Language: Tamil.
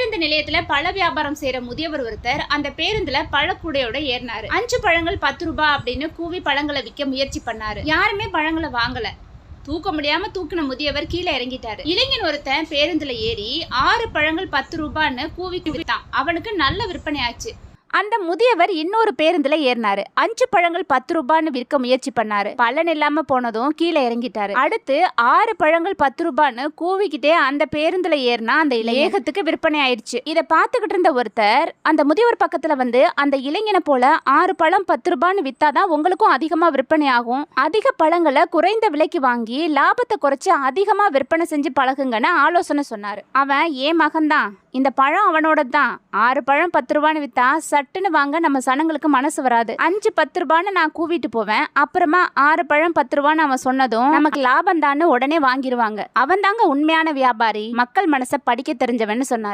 பேருந்து நிலையத்துல பழ வியாபாரம் செய்யற முதியவர் ஒருத்தர் அந்த பேருந்துல பழக்கூடையோட ஏறினாரு. 5 பழங்கள் 10 ரூபாய் அப்படின்னு கூவி பழங்களை விற்க முயற்சி பண்ணாரு. யாருமே பழங்களை வாங்கல. தூக்க முடியாம தூக்கின முதியவர் கீழே இறங்கிட்டாரு. இளைஞன் ஒருத்தன் பேருந்துல ஏறி 6 பழங்கள் 10 ரூபான்னு கூவி வித்தான். அவனுக்கு நல்ல விற்பனை ஆச்சு. அந்த முதியவர் இன்னொரு பேருந்துல ஏறினாரு. 5 பழங்கள் 10 ரூபான்னு விற்க முயற்சி பண்ணாரு. பலன் இல்லாம போனதும் கீழே இறங்கிட்டாரு. அடுத்து 6 பழங்கள் 10 ரூபான்னு கூவிக்கிட்டே அந்த பேருந்துல ஏறினா அந்த இளைஞத்துக்கு விற்பனை ஆயிடுச்சு. இதை பார்த்துக்கிட்டு இருந்த ஒருத்தர் அந்த முதியவர் பக்கத்துல வந்து, அந்த இளைஞனை போல 6 பழம் 10 ரூபான்னு வித்தாதான் உங்களுக்கும் அதிகமா விற்பனை ஆகும். அதிக பழங்களை குறைந்த விலைக்கு வாங்கி லாபத்தை குறைச்சு அதிகமா விற்பனை செஞ்சு பழகுங்கன்னு ஆலோசனை சொன்னாரு. அவன் ஏன் மகன்தான், இந்த பழம் அவனோட தான். 6 பழம் 10 ரூபான்னு வித்தா சட்டுன்னு வாங்க நம்ம சனங்களுக்கு மனசு வராது. 5 10 ரூபான்னு நான் கூவிட்டு போவேன். அப்புறமா 6 பழம் 10 ரூபான்னு அவன் சொன்னதும் நமக்கு லாபம் தான்னு உடனே வாங்கிடுவாங்க. அவன் தாங்க உண்மையான வியாபாரி, மக்கள் மனசை படிக்க தெரிஞ்சவன்னு சொன்னார்.